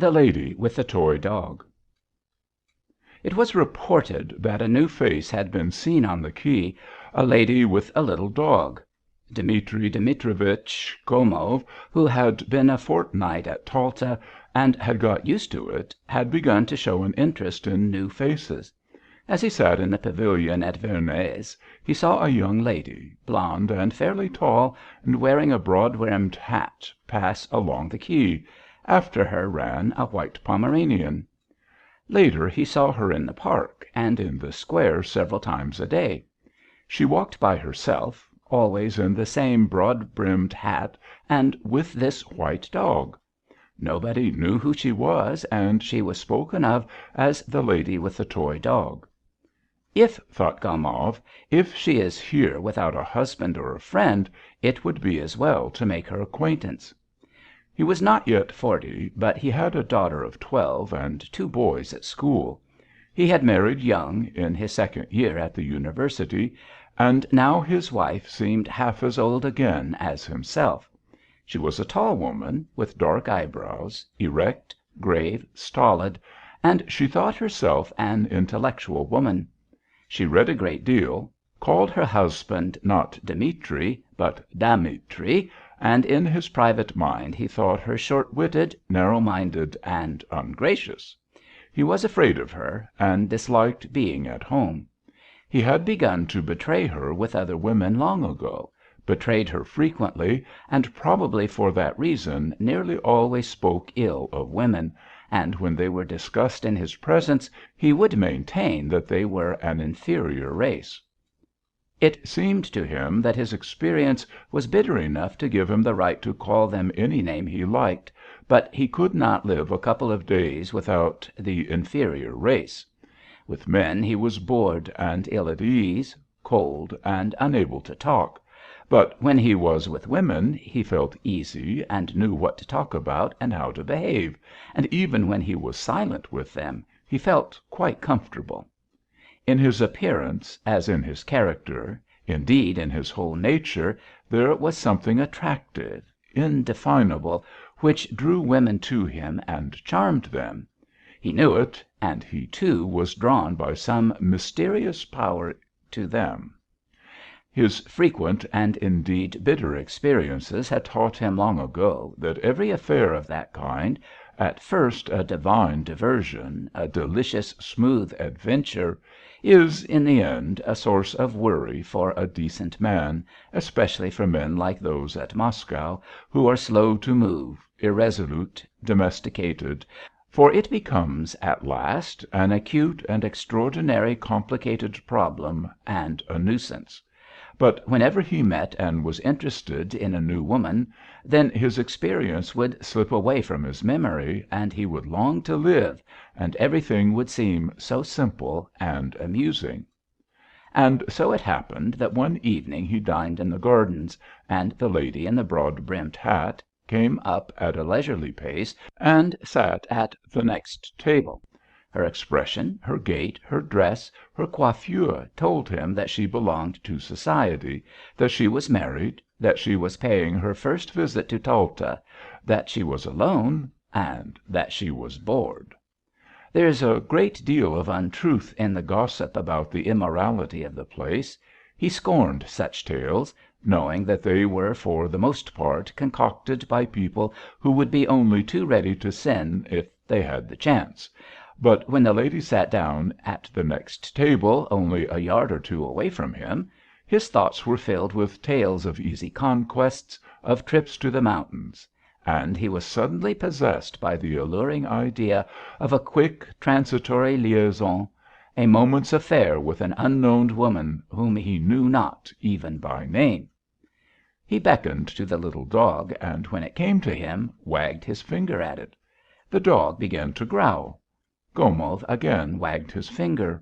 THE LADY WITH THE TOY DOG It was reported that a new face had been seen on the quay, a lady with a little dog. Dmitri Dmitrovitch Gomov, who had been a fortnight at Talta and had got used to it, had begun to show an interest in new faces. As he sat in the pavilion at Vernè's, he saw a young lady, blonde and fairly tall, and wearing a broad brimmed hat, pass along the quay. After her ran a white Pomeranian. Later he saw her in the park and in the square several times a day. She walked by herself, always in the same broad brimmed hat and with this white dog. Nobody knew who she was, and she was spoken of as the lady with the toy dog. If, thought Gomov, if she is here without a husband or a friend, it would be as well to make her acquaintance. He was not yet 40, but he had a daughter of 12 and 2 boys at school. He had married young, in his second year at the university, and now his wife seemed half as old again as himself. She was a tall woman, with dark eyebrows, erect, grave, stolid, and she thought herself an intellectual woman. She read a great deal, called her husband not Dmitri, but Damitri, and in his private mind he thought her short-witted, narrow-minded, and ungracious. He was afraid of her, and disliked being at home. He had begun to betray her with other women long ago, betrayed her frequently, and probably for that reason nearly always spoke ill of women, and when they were discussed in his presence he would maintain that they were an inferior race. It seemed to him that his experience was bitter enough to give him the right to call them any name he liked, but he could not live a couple of days without the inferior race. With men he was bored and ill at ease, cold and unable to talk, but when he was with women he felt easy and knew what to talk about and how to behave, and even when he was silent with them he felt quite comfortable. In his appearance, as in his character, indeed in his whole nature, there was something attractive, indefinable, which drew women to him and charmed them. He knew it, and he too was drawn by some mysterious power to them. His frequent and indeed bitter experiences had taught him long ago that every affair of that kind, at first a divine diversion, a delicious smooth adventure, is in the end a source of worry for a decent man, especially for men like those at Moscow, who are slow to move, irresolute, domesticated, for it becomes at last an acute and extraordinary complicated problem and a nuisance. But whenever he met and was interested in a new woman, then his experience would slip away from his memory and he would long to live, and everything would seem so simple and amusing. And so it happened that one evening he dined in the gardens, and the lady in the broad-brimmed hat came up at a leisurely pace and sat at the next table. Her expression, her gait, her dress, her coiffure told him that she belonged to society, that she was married, that she was paying her first visit to Talta, that she was alone, and that she was bored. There is a great deal of untruth in the gossip about the immorality of the place. He scorned such tales, knowing that they were for the most part concocted by people who would be only too ready to sin if they had the chance. But when the lady sat down at the next table, only a yard or two away from him, his thoughts were filled with tales of easy conquests, of trips to the mountains, and he was suddenly possessed by the alluring idea of a quick, transitory liaison, a moment's affair with an unknown woman whom he knew not even by name. He beckoned to the little dog, and when it came to him, wagged his finger at it. The dog began to growl. Gomov again wagged his finger.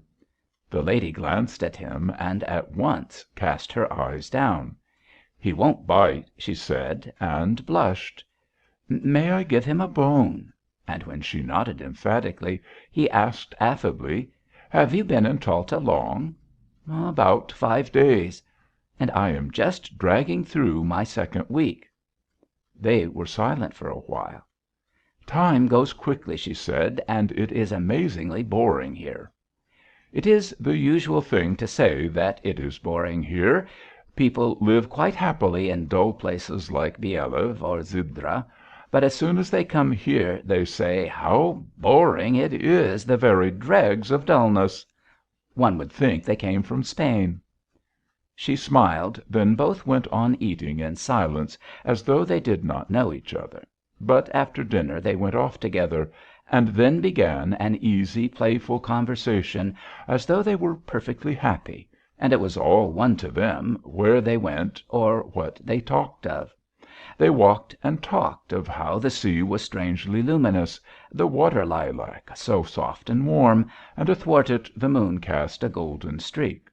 The lady glanced at him and at once cast her eyes down. "He won't bite," she said, and blushed. "May I give him a bone?" And when she nodded emphatically, he asked affably: "Have you been in Talta long?" "About 5 days." "And I am just dragging through my second week." They were silent for a while. "Time goes quickly," she said, "and it is amazingly boring here." It is the usual thing to say that it is boring here. People live quite happily in dull places like Bielov or Zhidra, but as soon as they come here they say, "How boring it is, the very dregs of dullness." One would think they came from Spain. She smiled, then both went on eating in silence, as though they did not know each other. But after dinner they went off together, and then began an easy, playful conversation, as though they were perfectly happy, and it was all one to them where they went or what they talked of. They walked and talked of how the sea was strangely luminous, the water lilac so soft and warm, and athwart it the moon cast a golden streak.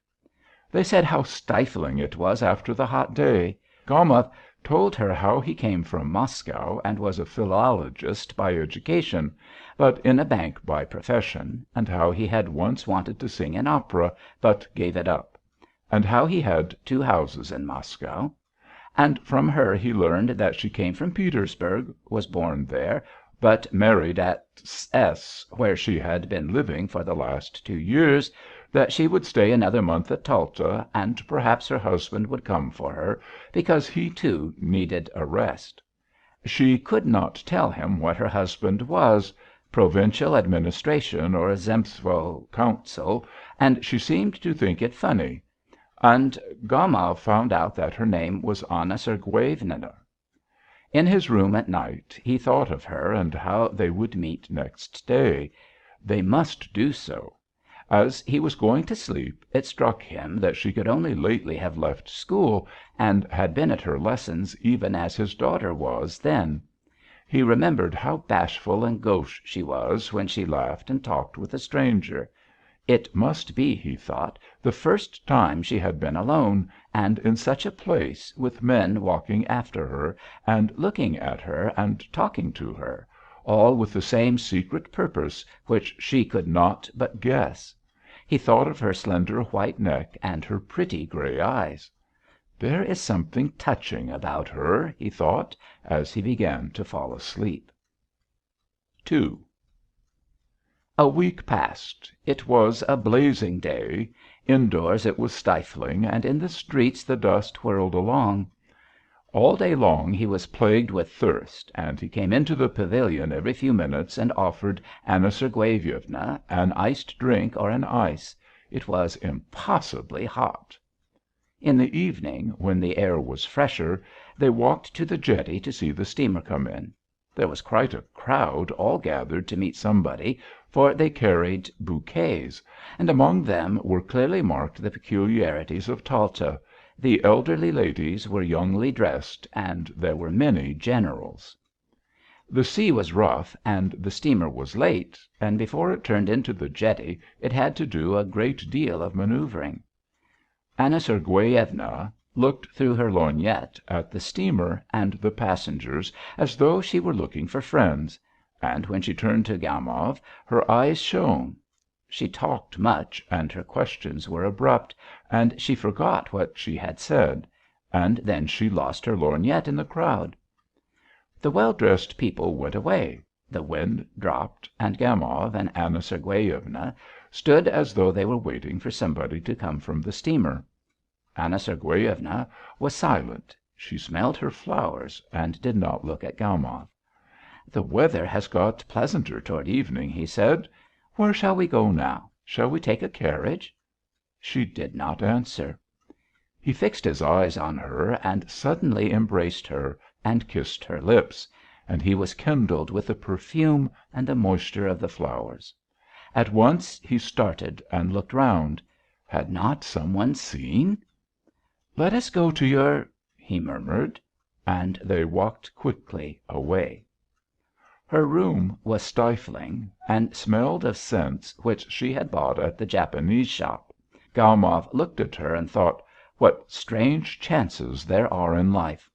They said how stifling it was after the hot day. Gomov told her how he came from Moscow and was a philologist by education, but in a bank by profession, and how he had once wanted to sing in opera, but gave it up, and how he had 2 houses in Moscow. And from her he learned that she came from Petersburg, was born there, but married at S., where she had been living for the last 2 years, that she would stay another month at Talta, and perhaps her husband would come for her, because he, too, needed a rest. She could not tell him what her husband was, provincial administration or Zemstvo council, and she seemed to think it funny. And Gomov found out that her name was Anna Sergueyevna. In his room at night he thought of her and how they would meet next day. They must do so. As he was going to sleep, it struck him that she could only lately have left school, and had been at her lessons even as his daughter was then. He remembered how bashful and gauche she was when she laughed and talked with a stranger. It must be, he thought, the first time she had been alone, and in such a place, with men walking after her, and looking at her and talking to her, all with the same secret purpose which she could not but guess. He thought of her slender white neck and her pretty grey eyes. There is something touching about her, he thought, as he began to fall asleep. II. A week passed. It was a blazing day. Indoors it was stifling, and in the streets the dust whirled along. All day long he was plagued with thirst, and he came into the pavilion every few minutes and offered Anna Sergueyevna an iced drink or an ice. It was impossibly hot. In the evening, when the air was fresher, they walked to the jetty to see the steamer come in. There was quite a crowd all gathered to meet somebody, for they carried bouquets, and among them were clearly marked the peculiarities of Talta. The elderly ladies were youngly dressed, and there were many generals. The sea was rough and the steamer was late, and before it turned into the jetty it had to do a great deal of manoeuvring. Anna Sergueyevna looked through her lorgnette at the steamer and the passengers as though she were looking for friends, and when she turned to Gomov her eyes shone. She talked much, and her questions were abrupt, and she forgot what she had said, and then she lost her lorgnette in the crowd. The well-dressed people went away, the wind dropped, and Gomov and Anna Sergueyevna stood as though they were waiting for somebody to come from the steamer. Anna Sergueyevna was silent. She smelled her flowers and did not look at Gomov. "The weather has got pleasanter toward evening," he said. "Where shall we go now? Shall we take a carriage?" She did not answer. He fixed his eyes on her and suddenly embraced her and kissed her lips, and he was kindled with the perfume and the moisture of the flowers. At once he started and looked round. Had not some one seen? "Let us go to your..." he murmured, and they walked quickly away. Her room was stifling, and smelled of scents which she had bought at the Japanese shop. Gomov looked at her and thought: what strange chances there are in life!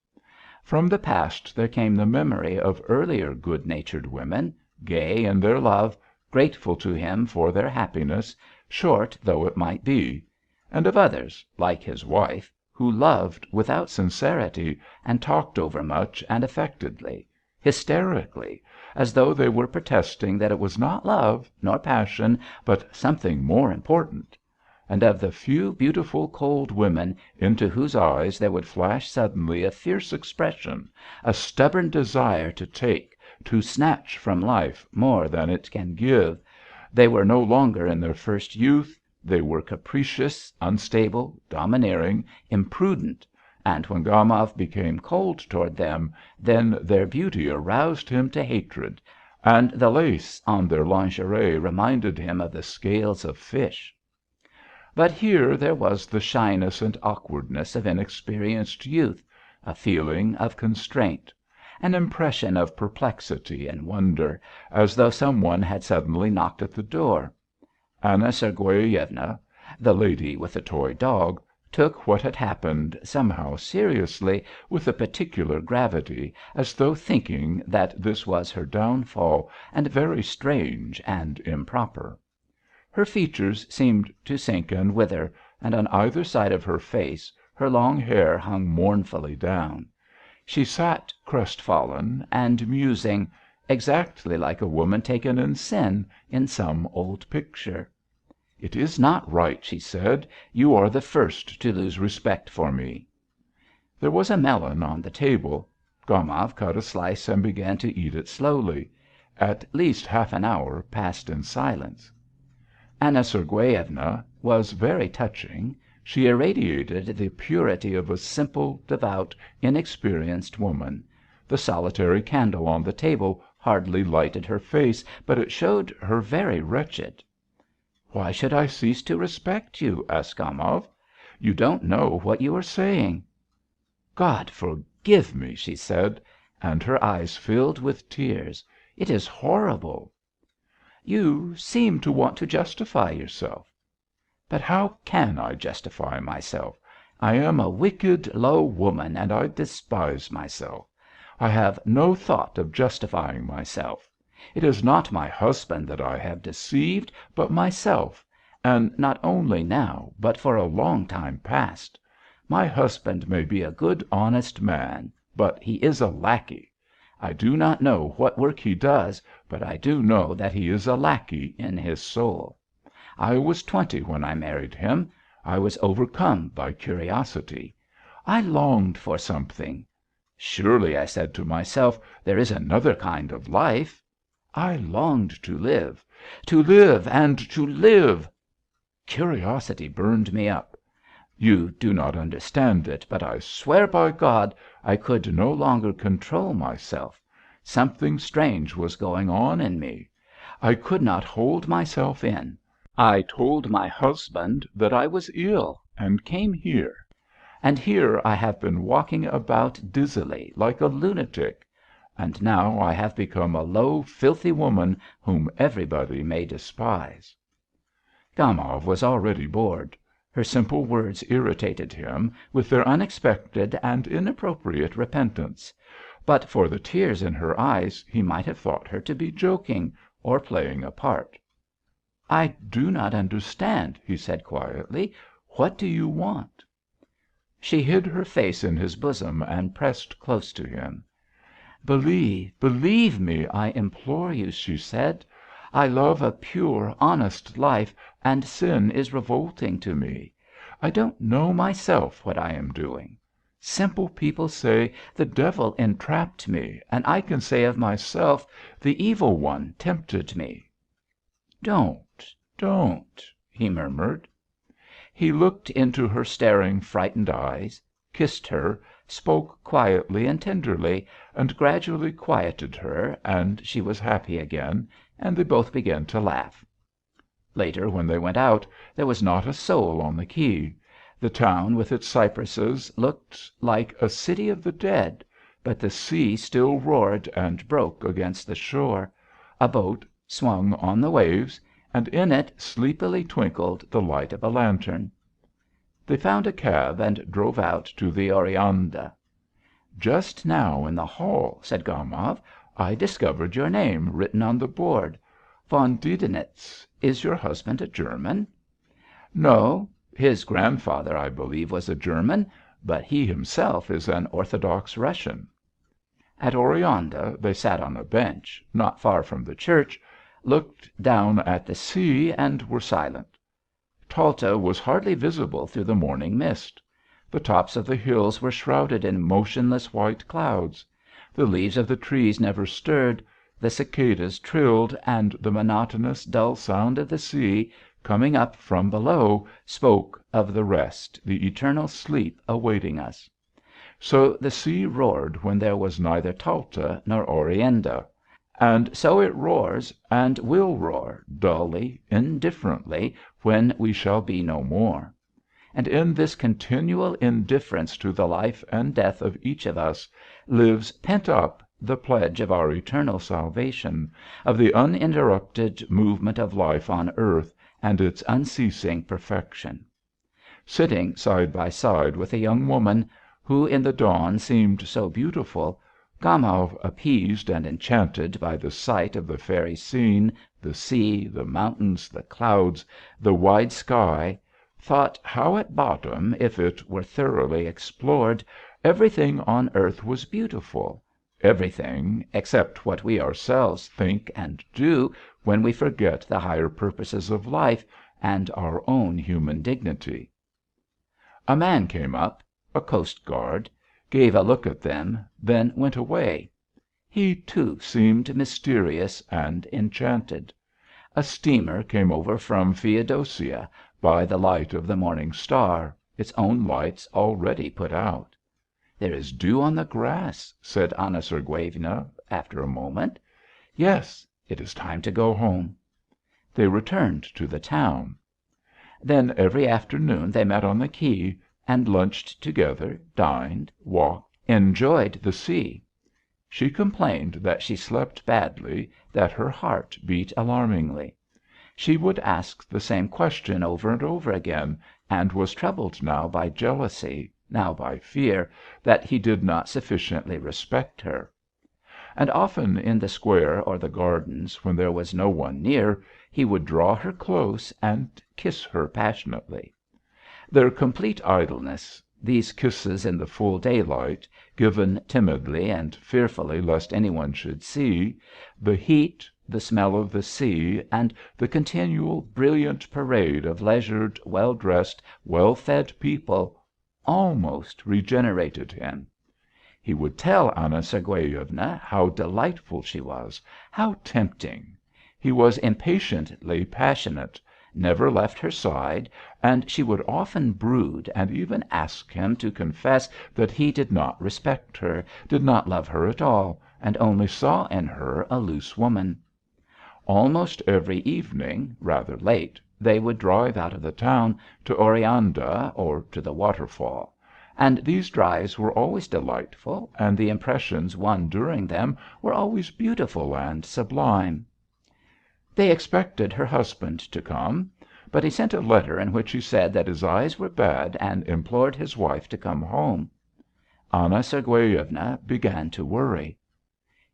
From the past there came the memory of earlier good-natured women, gay in their love, grateful to him for their happiness, short though it might be; and of others, like his wife, who loved without sincerity and talked overmuch and affectedly. hysterically, as though they were protesting that it was not love nor passion, but something more important. And of the few beautiful cold women into whose eyes there would flash suddenly a fierce expression, a stubborn desire to take, to snatch from life more than it can give, they were no longer in their first youth, they were capricious, unstable, domineering, imprudent, and when Gomov became cold toward them, then their beauty aroused him to hatred, and the lace on their lingerie reminded him of the scales of fish. But here there was the shyness and awkwardness of inexperienced youth, a feeling of constraint, an impression of perplexity and wonder, as though some one had suddenly knocked at the door. Anna Sergueyevna, the lady with the toy dog, took what had happened somehow seriously, with a particular gravity, as though thinking that this was her downfall, and very strange and improper. Her features seemed to sink and wither, and on either side of her face her long hair hung mournfully down. She sat crestfallen and musing, exactly like a woman taken in sin in some old picture. "It is not right," she said. "You are the first to lose respect for me." There was a melon on the table. Gomov cut a slice and began to eat it slowly. At least half an hour passed in silence. Anna Sergueyevna was very touching. She irradiated the purity of a simple, devout, inexperienced woman. The solitary candle on the table hardly lighted her face, but it showed her very wretched. "Why should I cease to respect you?" asked Gomov. "You don't know what you are saying." "God forgive me!" she said, and her eyes filled with tears. "It is horrible." "You seem to want to justify yourself." "But how can I justify myself? I am a wicked, low woman, and I despise myself. I have no thought of justifying myself. It is not my husband that I have deceived, but myself, and not only now, but for a long time past. My husband may be a good, honest man, but he is a lackey. I do not know what work he does, but I do know that he is a lackey in his soul. I was 20 when I married him. I was overcome by curiosity. I longed for something. Surely, I said to myself, there is another kind of life. I longed to live and to live. Curiosity burned me up. You do not understand it, but I swear by God I could no longer control myself. Something strange was going on in me. I could not hold myself in. I told my husband that I was ill and came here. And here I have been walking about dizzily, like a lunatic. And now I have become a low, filthy woman whom everybody may despise." Gomov was already bored. Her simple words irritated him with their unexpected and inappropriate repentance. But for the tears in her eyes he might have thought her to be joking or playing a part. "I do not understand," he said quietly. "What do you want?" She hid her face in his bosom and pressed close to him. "Believe me, I implore you," she said. "I love a pure, honest life, and sin is revolting to me. I don't know myself what I am doing. Simple people say the devil entrapped me, and I can say of myself, the evil one tempted me." Don't," he murmured. He looked into her staring, frightened eyes, kissed her, spoke quietly and tenderly, and gradually quieted her, and she was happy again, and they both began to laugh. Later, when they went out, there was not a soul on the quay. The town with its cypresses looked like a city of the dead, but the sea still roared and broke against the shore. A boat swung on the waves, and in it sleepily twinkled the light of a lantern. They found a cab and drove out to the Oreanda. "Just now in the hall," said Gomov, "I discovered your name written on the board. Von Didenitz. Is your husband a German?" "No. His grandfather, I believe, was a German, but he himself is an Orthodox Russian." At Oreanda they sat on a bench, not far from the church, looked down at the sea, and were silent. Talta was hardly visible through the morning mist. The tops of the hills were shrouded in motionless white clouds. The leaves of the trees never stirred, the cicadas trilled, and the monotonous, dull sound of the sea, coming up from below, spoke of the rest, the eternal sleep awaiting us. So the sea roared when there was neither Talta nor Oreanda, and so it roars and will roar, dully, indifferently, when we shall be no more. And in this continual indifference to the life and death of each of us lives pent up the pledge of our eternal salvation, of the uninterrupted movement of life on earth and its unceasing perfection. Sitting side by side with a young woman, who in the dawn seemed so beautiful, Gomov, appeased and enchanted by the sight of the fairy scene, the sea, the mountains, the clouds, the wide sky, thought how at bottom, if it were thoroughly explored, everything on earth was beautiful, everything except what we ourselves think and do when we forget the higher purposes of life and our own human dignity. A man came up, a coast guard, gave a look at them, then went away. He, too, seemed mysterious and enchanted. A steamer came over from Feodosia, by the light of the morning star, its own lights already put out. "There is dew on the grass," said Anna Sergueyevna after a moment. "Yes, it is time to go home." They returned to the town. Then every afternoon they met on the quay, and lunched together, dined, walked, enjoyed the sea. She complained that she slept badly, that her heart beat alarmingly. She would ask the same question over and over again, and was troubled now by jealousy, now by fear that he did not sufficiently respect her. And often in the square or the gardens, when there was no one near, he would draw her close and kiss her passionately. Their complete idleness, these kisses in the full daylight, given timidly and fearfully lest any one should see, the heat, the smell of the sea, and the continual brilliant parade of leisured, well-dressed, well-fed people, almost regenerated him. He would tell Anna Sergueyevna how delightful she was, how tempting. He was impatiently passionate, never left her side, and she would often brood and even ask him to confess that he did not respect her, did not love her at all, and only saw in her a loose woman. Almost every evening, rather late, they would drive out of the town to Oreanda or to the waterfall, and these drives were always delightful, and the impressions won during them were always beautiful and sublime. They expected her husband to come, but he sent a letter in which he said that his eyes were bad and implored his wife to come home. Anna Sergueyevna began to worry.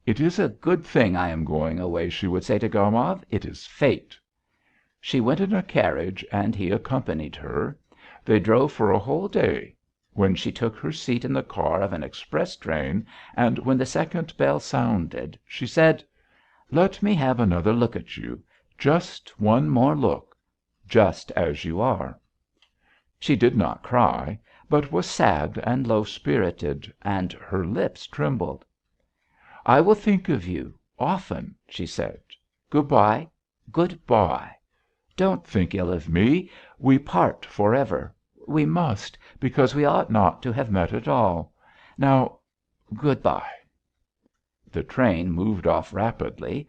"It is a good thing I am going away," she would say to Gomov. "It is fate." She went in a carriage and he accompanied her. They drove for a whole day. When she took her seat in the car of an express train, and when the second bell sounded, she said: "Let me have another look at you, just one more look, just as you are." She did not cry, but was sad and low-spirited, and her lips trembled. "I will think of you often," she said. "Good bye, good bye. Don't think ill of me. We part for ever. We must, because we ought not to have met at all. Now, good bye." The train moved off rapidly.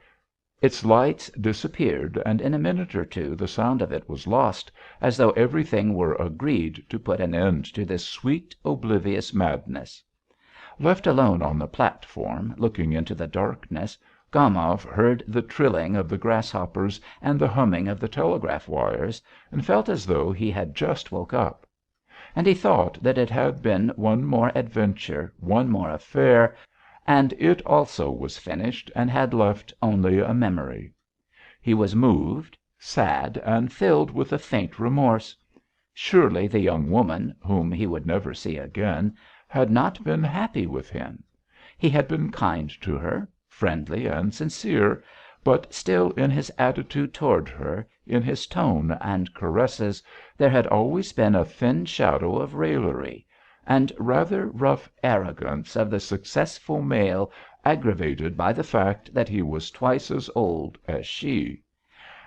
Its lights disappeared, and in a minute or two the sound of it was lost, as though everything were agreed to put an end to this sweet, oblivious madness. Left alone on the platform, looking into the darkness, Gomov heard the trilling of the grasshoppers and the humming of the telegraph wires, and felt as though he had just woke up. And he thought that it had been one more adventure, one more affair, and it also was finished and had left only a memory. He was moved, sad, and filled with a faint remorse. Surely the young woman, whom he would never see again, had not been happy with him. He had been kind to her, friendly and sincere, but still in his attitude toward her, in his tone and caresses, there had always been a thin shadow of raillery, and rather rough arrogance of the successful male aggravated by the fact that he was twice as old as she.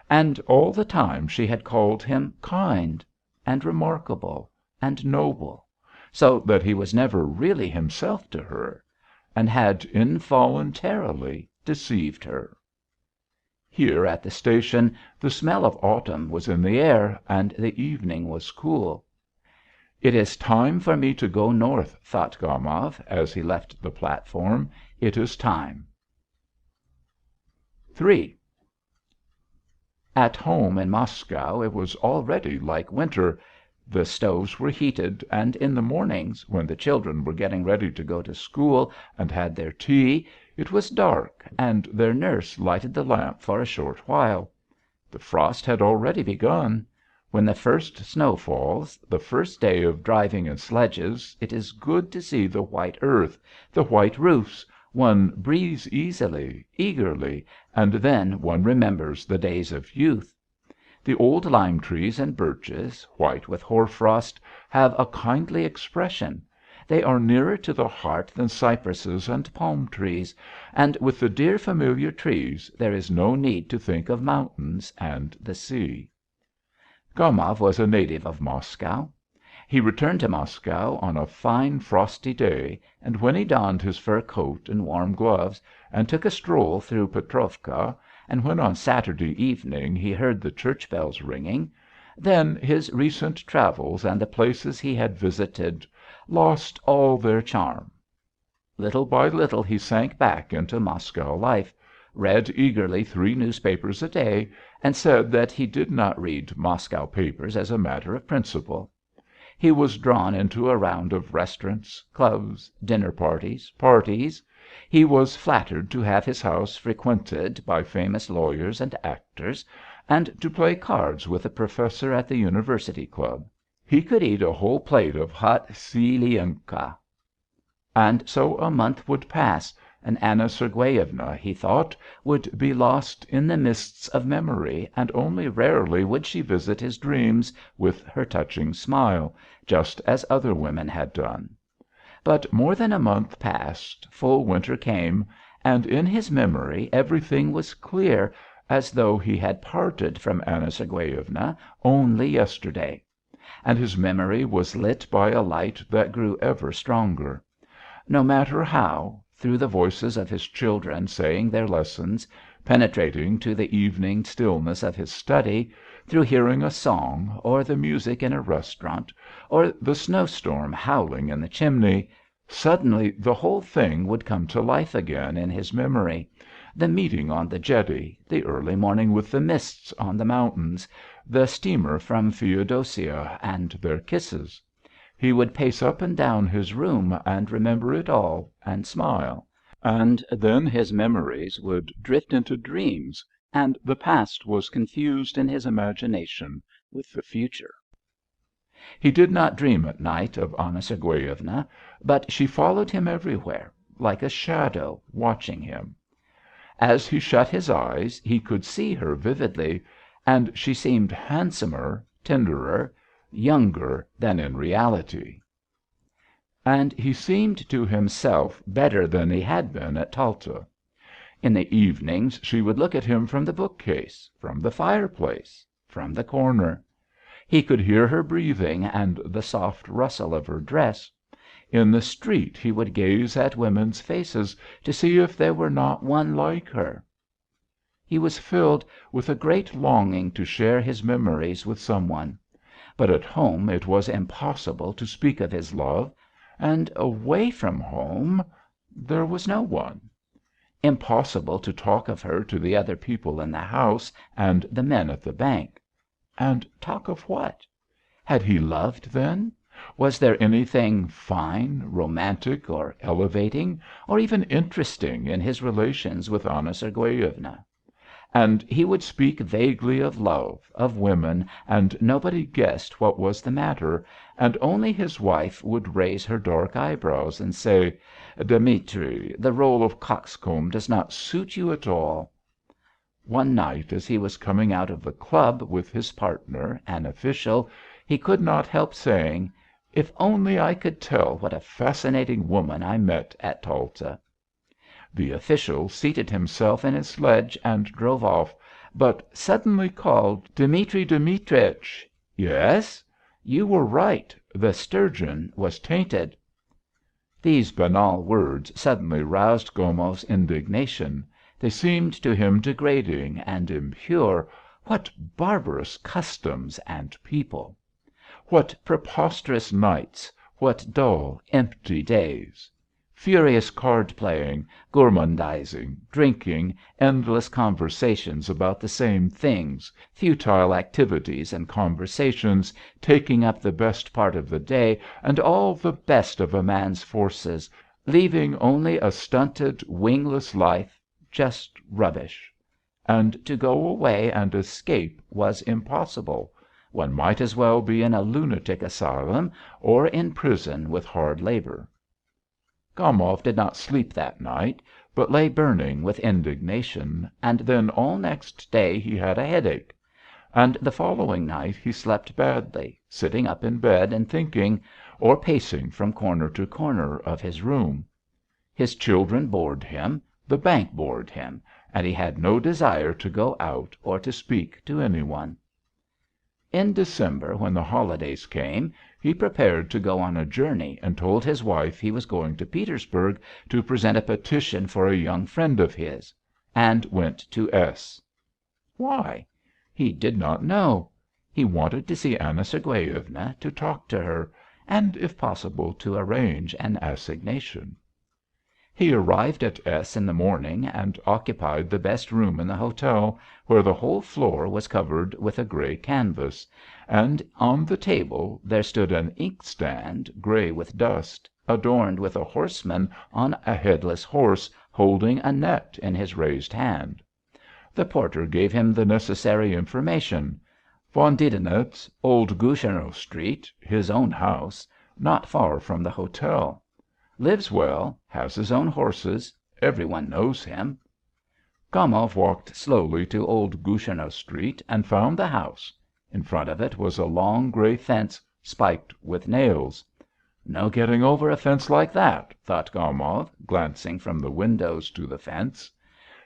And all the time she had called him kind, and remarkable, and noble, so that he was never really himself to her, and had involuntarily deceived her. Here at the station the smell of autumn was in the air, and the evening was cool. "It is time for me to go north," thought Gomov as he left the platform. "It is time." III At home in Moscow it was already like winter. The stoves were heated, and in the mornings, when the children were getting ready to go to school and had their tea, it was dark and their nurse lighted the lamp for a short while. The frost had already begun. When the first snow falls, the first day of driving in sledges, it is good to see the white earth, the white roofs, one breathes easily, eagerly, and then one remembers the days of youth. The old lime trees and birches, white with hoar frost, have a kindly expression. They are nearer to the heart than cypresses and palm trees, and with the dear familiar trees there is no need to think of mountains and the sea. Gomov was a native of Moscow. He returned to Moscow on a fine frosty day, and when he donned his fur coat and warm gloves, and took a stroll through Petrovka, and when on Saturday evening he heard the church bells ringing, then his recent travels and the places he had visited lost all their charm. Little by little he sank back into Moscow life, read eagerly 3 newspapers a day, and said that he did not read Moscow papers as a matter of principle. He was drawn into a round of restaurants, clubs, dinner parties. He was flattered to have his house frequented by famous lawyers and actors, and to play cards with a professor at the University Club. He could eat a whole plate of hot silienka. And so a month would pass, and Anna Sergueyevna, he thought, would be lost in the mists of memory, and only rarely would she visit his dreams with her touching smile, just as other women had done. But more than a month passed, full winter came, and in his memory everything was clear, as though he had parted from Anna Sergueyevna only yesterday. And his memory was lit by a light that grew ever stronger. No matter how, through the voices of his children saying their lessons, penetrating to the evening stillness of his study, through hearing a song, or the music in a restaurant, or the snowstorm howling in the chimney, suddenly the whole thing would come to life again in his memory: the meeting on the jetty, the early morning with the mists on the mountains, the steamer from Feodosia and their kisses. He would pace up and down his room and remember it all and smile, and then his memories would drift into dreams, and the past was confused in his imagination with the future. He did not dream at night of Anna Sergueyevna, but she followed him everywhere, like a shadow watching him. As he shut his eyes he could see her vividly, and she seemed handsomer, tenderer, younger than in reality. And he seemed to himself better than he had been at Talta. In the evenings she would look at him from the bookcase, from the fireplace, from the corner. He could hear her breathing and the soft rustle of her dress. In the street he would gaze at women's faces to see if there were not one like her. He was filled with a great longing to share his memories with some one. But at home it was impossible to speak of his love, and away from home there was no one. Impossible to talk of her to the other people in the house and the men at the bank. And talk of what? Had he loved then? Was there anything fine, romantic, or elevating, or even interesting in his relations with Anna Sergueyevna? And he would speak vaguely of love, of women, and nobody guessed what was the matter, and only his wife would raise her dark eyebrows and say: "Dmitri, the role of coxcomb does not suit you at all." One night as he was coming out of the club with his partner, an official, he could not help saying: "If only I could tell what a fascinating woman I met at Talta." The official seated himself in his sledge and drove off, but suddenly called: "Dmitri Dmitritch!" "Yes?" "You were right. The sturgeon was tainted." These banal words suddenly roused Gomov's indignation. They seemed to him degrading and impure. What barbarous customs and people! What preposterous nights, what dull, empty days! Furious card playing, gourmandizing, drinking, endless conversations about the same things, futile activities and conversations, taking up the best part of the day and all the best of a man's forces, leaving only a stunted, wingless life, just rubbish. And to go away and escape was impossible. One might as well be in a lunatic asylum or in prison with hard labour. Gomov did not sleep that night, but lay burning with indignation, and then all next day he had a headache. And the following night he slept badly, sitting up in bed and thinking, or pacing from corner to corner of his room. His children bored him, the bank bored him, and he had no desire to go out or to speak to any one. In December, when the holidays came, he prepared to go on a journey and told his wife he was going to Petersburg to present a petition for a young friend of his, and went to S. Why? He did not know. He wanted to see Anna Sergueyevna, to talk to her, and if possible to arrange an assignation. He arrived at S in the morning and occupied the best room in the hotel, where the whole floor was covered with a grey canvas, and on the table there stood an inkstand, grey with dust, adorned with a horseman on a headless horse, holding a net in his raised hand. The porter gave him the necessary information: Von Didenitz, Old Goucharno Street, his own house, not far from the hotel. Lives well, has his own horses, every one knows him. Gomov walked slowly to Old Goucharno Street and found the house. In front of it was a long grey fence spiked with nails. "No getting over a fence like that," thought Gomov, glancing from the windows to the fence.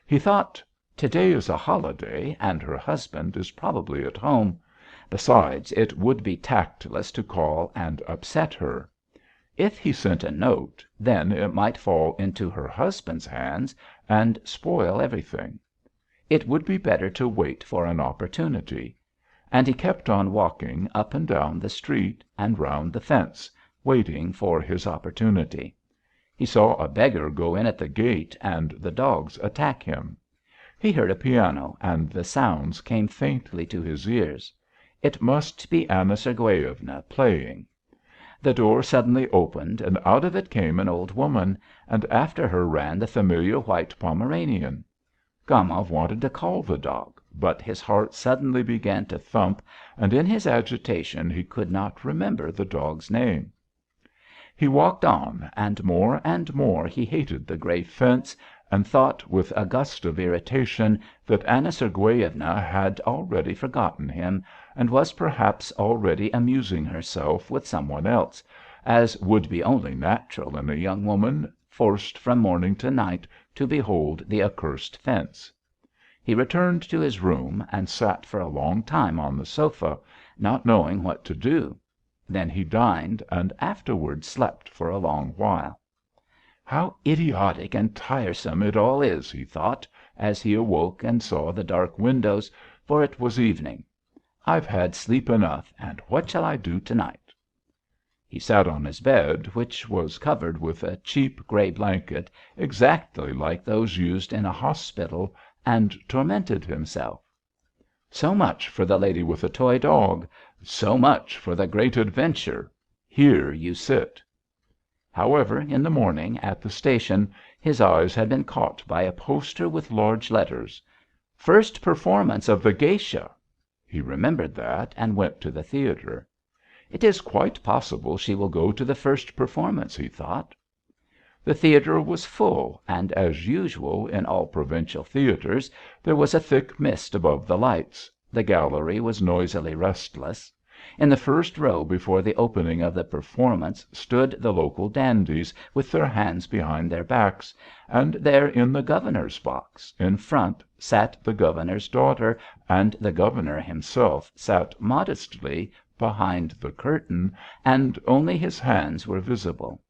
He thought: "To day is a holiday and her husband is probably at home. Besides, it would be tactless to call and upset her. If he sent a note, then it might fall into her husband's hands and spoil everything. It would be better to wait for an opportunity." And he kept on walking up and down the street and round the fence, waiting for his opportunity. He saw a beggar go in at the gate and the dogs attack him. He heard a piano and the sounds came faintly to his ears. It must be Anna Sergueyevna playing. The door suddenly opened and out of it came an old woman, and after her ran the familiar white Pomeranian. Gomov wanted to call the dog, but his heart suddenly began to thump, and in his agitation he could not remember the dog's name. He walked on, and more he hated the grey fence, and thought with a gust of irritation that Anna Sergueyevna had already forgotten him, and was perhaps already amusing herself with some one else, as would be only natural in a young woman forced from morning to night to behold the accursed fence. He returned to his room and sat for a long time on the sofa, not knowing what to do. Then he dined and afterwards slept for a long while. "How idiotic and tiresome it all is," he thought, as he awoke and saw the dark windows, for it was evening. "I've had sleep enough, and what shall I do to night?" He sat on his bed, which was covered with a cheap grey blanket exactly like those used in a hospital, and tormented himself. So much for the lady with the toy dog. So much for the great adventure. Here you sit. However, in the morning, at the station, his eyes had been caught by a poster with large letters: First performance of the Geisha. He remembered that, and went to the theatre. It is quite possible she will go to the first performance, he thought. The theatre was full, and, as usual in all provincial theatres, there was a thick mist above the lights. The gallery was noisily restless. In the first row before the opening of the performance stood the local dandies, with their hands behind their backs, and there in the governor's box, in front, sat the governor's daughter, and the governor himself sat modestly behind the curtain, and only his hands were visible.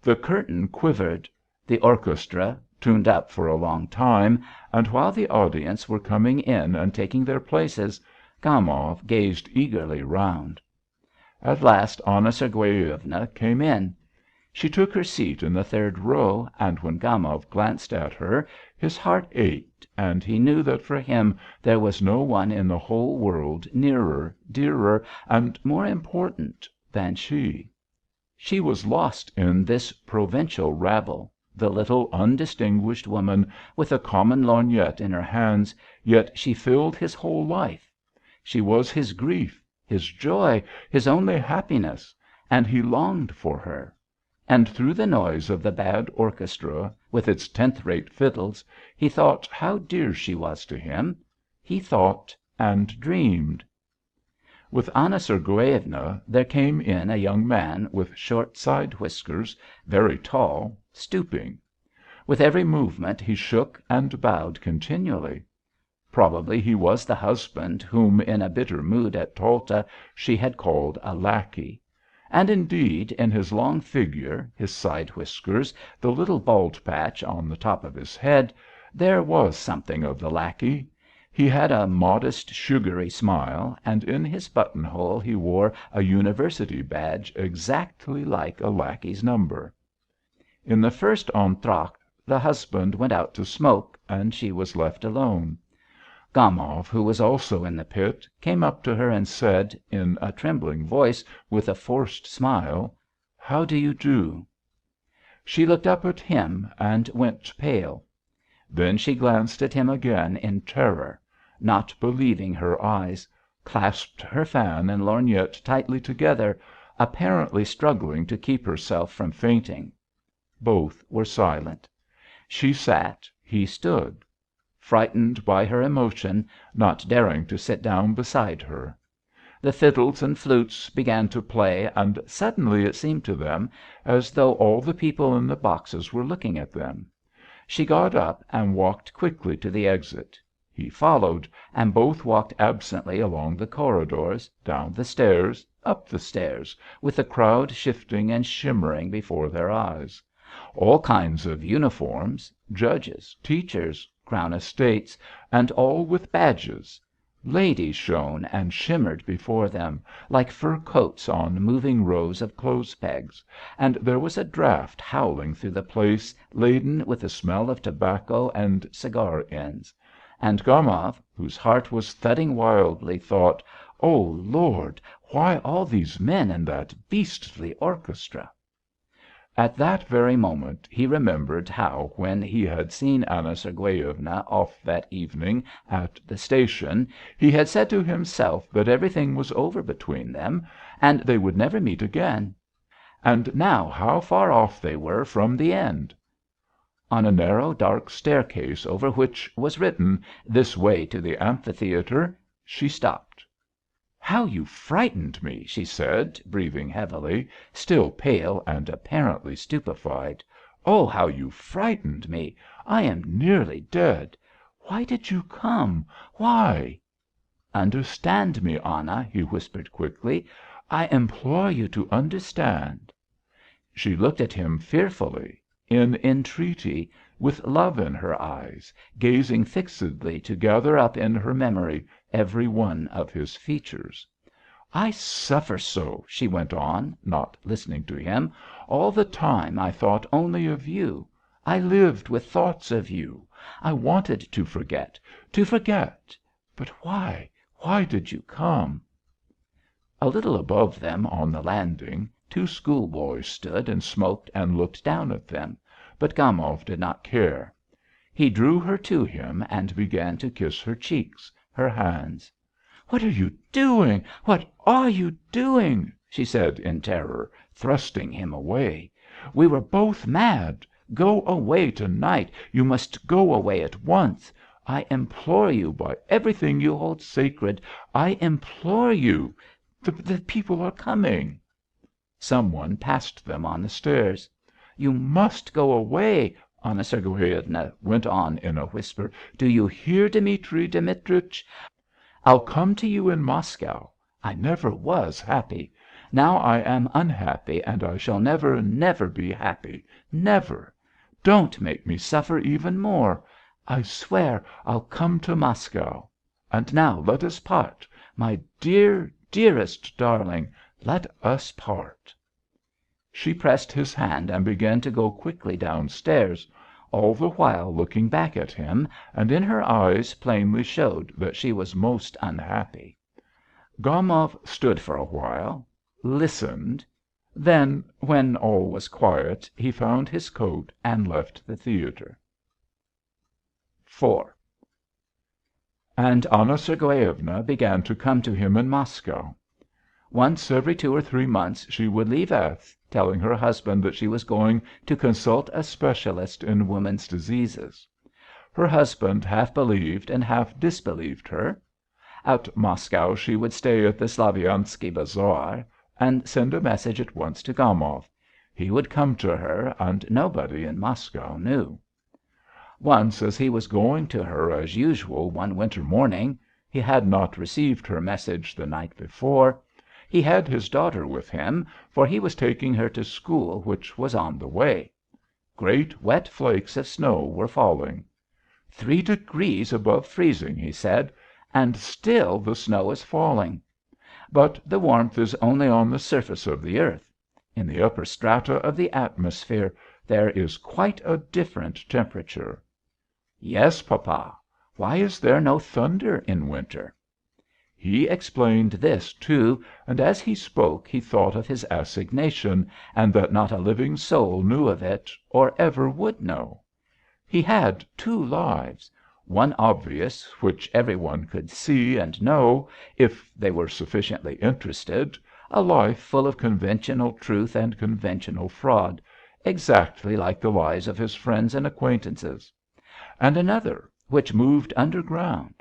The curtain quivered. The orchestra tuned up for a long time, and while the audience were coming in and taking their places, Gomov gazed eagerly round. At last Anna Sergueyevna came in. She took her seat in the third row, and when Gomov glanced at her his heart ached, and he knew that for him there was no one in the whole world nearer, dearer, and more important than she. She was lost in this provincial rabble, the little undistinguished woman with a common lorgnette in her hands, yet she filled his whole life. She was his grief, his joy, his only happiness, and he longed for her. And through the noise of the bad orchestra, with its tenth-rate fiddles, he thought how dear she was to him. He thought and dreamed. With Anna Sergueyevna there came in a young man with short side whiskers, very tall, stooping. With every movement he shook and bowed continually. Probably he was the husband whom in a bitter mood at Talta she had called a lackey. And indeed, in his long figure, his side whiskers, the little bald patch on the top of his head, there was something of the lackey. He had a modest, sugary smile, and in his buttonhole he wore a university badge exactly like a lackey's number. In the first entr'acte the husband went out to smoke, and she was left alone. Gomov, who was also in the pit, came up to her and said, in a trembling voice, with a forced smile: "How do you do?" She looked up at him and went pale. Then she glanced at him again in terror, not believing her eyes, clasped her fan and lorgnette tightly together, apparently struggling to keep herself from fainting. Both were silent. She sat, he stood. Frightened by her emotion, not daring to sit down beside her. The fiddles and flutes began to play, and suddenly it seemed to them as though all the people in the boxes were looking at them. She got up and walked quickly to the exit. He followed, and both walked absently along the corridors, down the stairs, up the stairs, with the crowd shifting and shimmering before their eyes. All kinds of uniforms, judges, teachers, Crown estates, and all with badges. Ladies shone and shimmered before them, like fur coats on moving rows of clothes pegs, and there was a draught howling through the place laden with the smell of tobacco and cigar ends. And Gomov, whose heart was thudding wildly, thought: "O Lord, why all these men and that beastly orchestra?" At that very moment he remembered how, when he had seen Anna Sergueyevna off that evening at the station, he had said to himself that everything was over between them, and they would never meet again. And now how far off they were from the end! On a narrow dark staircase over which was written, "This way to the amphitheatre," she stopped. "How you frightened me!" she said, breathing heavily, still pale and apparently stupefied. "Oh, how you frightened me! I am nearly dead. Why did you come? Why?" "Understand me, Anna," he whispered quickly. "I implore you to understand." She looked at him fearfully, in entreaty, with love in her eyes, gazing fixedly to gather up in her memory every one of his features. "I suffer so," she went on, not listening to him. "All the time I thought only of you. I lived with thoughts of you. I wanted to forget, to forget. But why did you come?" A little above them on the landing, two schoolboys stood and smoked and looked down at them, but Gomov did not care. He drew her to him and began to kiss her cheeks, her hands. "What are you doing? What are you doing?" she said in terror, thrusting him away. "We were both mad. Go away to night. You must go away at once. I implore you by everything you hold sacred, I implore you. The people are coming." Some one passed them on the stairs. "You must go away," Anna Sergueyevna went on in a whisper. "Do you hear, Dmitri Dmitrich? I'll come to you in Moscow. I never was happy. Now I am unhappy and I shall never, never be happy. Never. Don't make me suffer even more. I swear I'll come to Moscow. And now let us part. My dear, dearest darling, let us part." She pressed his hand and began to go quickly downstairs, all the while looking back at him, and in her eyes plainly showed that she was most unhappy. Gomov stood for a while, listened; then, when all was quiet, he found his coat and left the theatre. IV. And Anna Sergueyevna began to come to him in Moscow. Once every 2 or 3 months she would leave F., telling her husband that she was going to consult a specialist in women's diseases. Her husband half believed and half disbelieved her. At Moscow she would stay at the Slaviansky Bazaar and send a message at once to Gomov. He would come to her and nobody in Moscow knew. Once as he was going to her as usual one winter morning (he had not received her message the night before), he had his daughter with him, for he was taking her to school which was on the way. Great wet flakes of snow were falling. 3 degrees above freezing, he said, and still the snow is falling. But the warmth is only on the surface of the earth. In the upper strata of the atmosphere there is quite a different temperature. Yes, papa. Why is there no thunder in winter? He explained this, too, and as he spoke he thought of his assignation, and that not a living soul knew of it, or ever would know. He had 2 lives, one obvious, which every one could see and know, if they were sufficiently interested, a life full of conventional truth and conventional fraud, exactly like the lives of his friends and acquaintances; and another, which moved underground.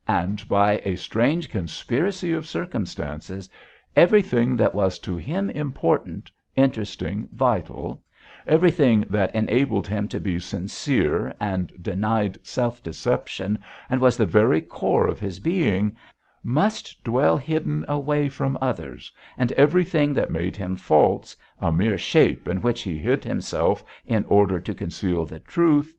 And by a strange conspiracy of circumstances, everything that was to him important, interesting, vital, everything that enabled him to be sincere and denied self-deception and was the very core of his being, must dwell hidden away from others, and everything that made him false, a mere shape in which he hid himself in order to conceal the truth,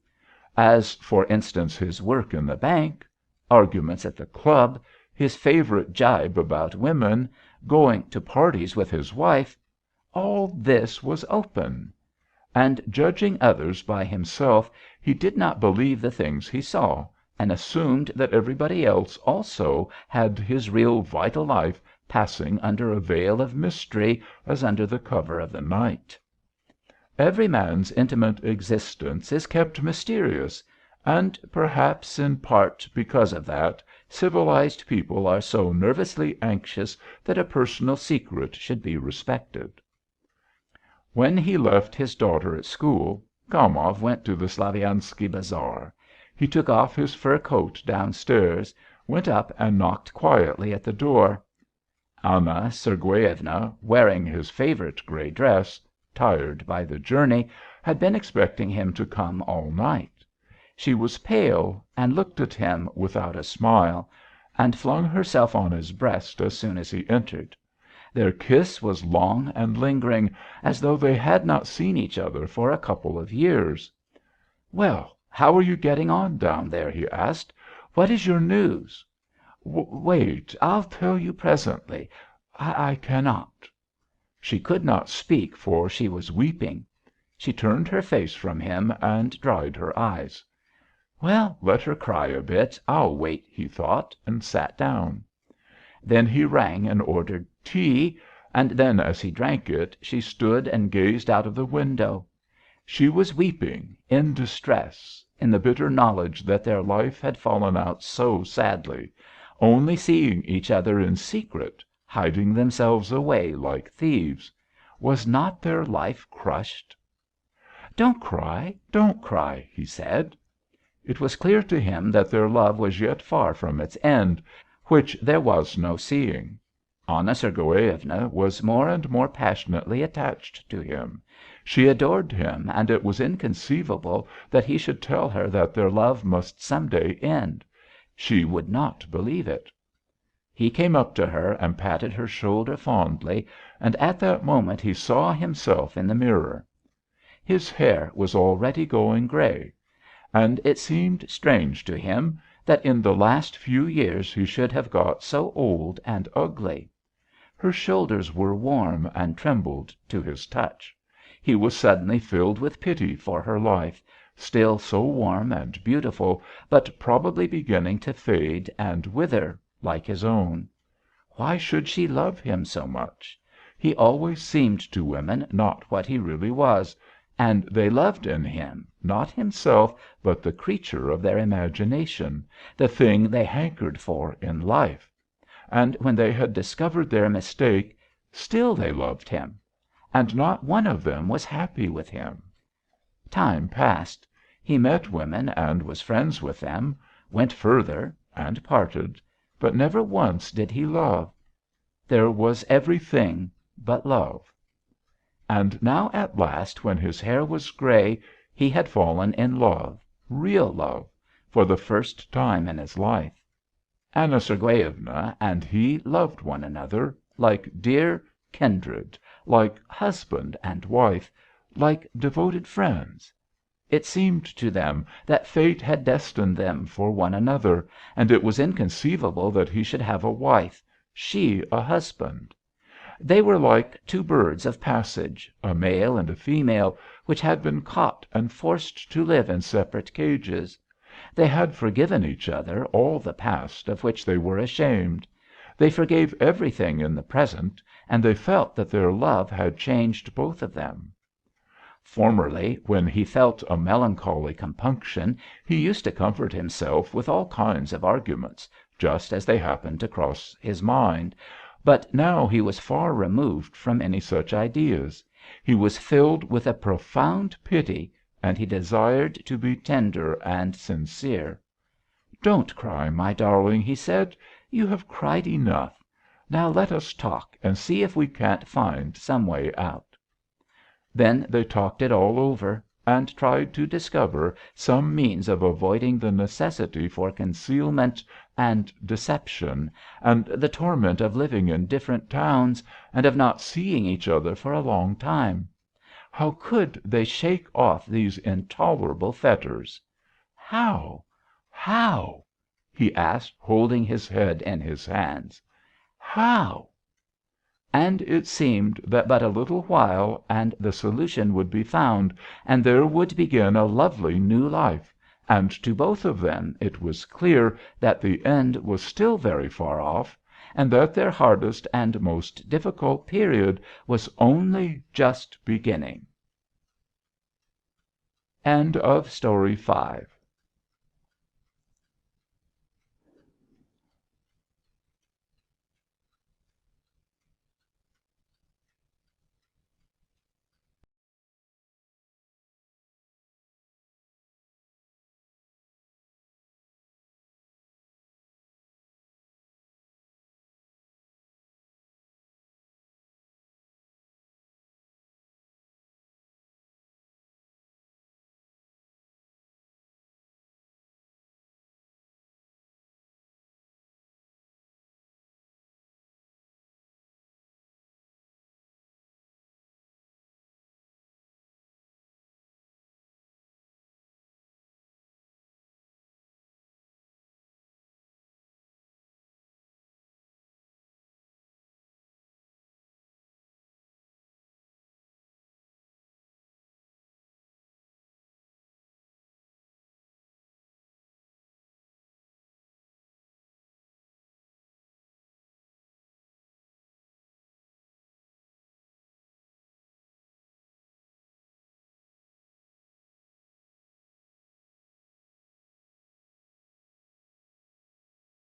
as, for instance, his work in the bank, arguments at the club, his favorite jibe about women, going to parties with his wife, all this was open. And judging others by himself, he did not believe the things he saw, and assumed that everybody else also had his real vital life passing under a veil of mystery as under the cover of the night. Every man's intimate existence is kept mysterious, and perhaps in part because of that, civilized people are so nervously anxious that a personal secret should be respected. When he left his daughter at school, Gomov went to the Slaviansky Bazaar. He took off his fur coat downstairs, went up and knocked quietly at the door. Anna Sergueyevna, wearing his favorite grey dress, tired by the journey, had been expecting him to come all night. She was pale and looked at him without a smile, and flung herself on his breast as soon as he entered. Their kiss was long and lingering, as though they had not seen each other for a couple of years. "Well, how are you getting on down there?" he asked. "What is your news?" "Wait, I'll tell you presently. I cannot." She could not speak, for she was weeping. She turned her face from him and dried her eyes. "Well, let her cry a bit. I'll wait," he thought, and sat down. Then he rang and ordered tea, and then as he drank it, she stood and gazed out of the window. She was weeping, in distress, in the bitter knowledge that their life had fallen out so sadly, only seeing each other in secret, hiding themselves away like thieves. Was not their life crushed? "Don't cry, don't cry," he said. It was clear to him that their love was yet far from its end, which there was no seeing. Anna Sergueyevna was more and more passionately attached to him. She adored him, and it was inconceivable that he should tell her that their love must some day end. She would not believe it. He came up to her and patted her shoulder fondly, and at that moment he saw himself in the mirror. His hair was already going grey, and it seemed strange to him that in the last few years he should have got so old and ugly. Her shoulders were warm and trembled to his touch. He was suddenly filled with pity for her life, still so warm and beautiful, but probably beginning to fade and wither like his own. Why should she love him so much? He always seemed to women not what he really was, and they loved in him, not himself, but the creature of their imagination, the thing they hankered for in life. And when they had discovered their mistake, still they loved him, and not one of them was happy with him. Time passed. He met women and was friends with them, went further and parted, but never once did he love. There was everything but love. And now at last, when his hair was grey, he had fallen in love, real love, for the first time in his life. Anna Sergueyevna and he loved one another, like dear kindred, like husband and wife, like devoted friends. It seemed to them that fate had destined them for one another, and it was inconceivable that he should have a wife, she a husband. They were like two birds of passage, a male and a female, which had been caught and forced to live in separate cages. They had forgiven each other all the past of which they were ashamed. They forgave everything in the present, and they felt that their love had changed both of them. Formerly, when he felt a melancholy compunction, he used to comfort himself with all kinds of arguments, just as they happened to cross his mind, but now he was far removed from any such ideas. He was filled with a profound pity, and he desired to be tender and sincere. "Don't cry, my darling," he said. "You have cried enough. Now let us talk and see if we can't find some way out." Then they talked it all over, and tried to discover some means of avoiding the necessity for concealment and deception, and the torment of living in different towns, and of not seeing each other for a long time. How could they shake off these intolerable fetters? How? How? He asked, holding his head in his hands. How? And it seemed that but a little while and the solution would be found, and there would begin a lovely new life, and to both of them it was clear that the end was still very far off, and that their hardest and most difficult period was only just beginning. End of Story 5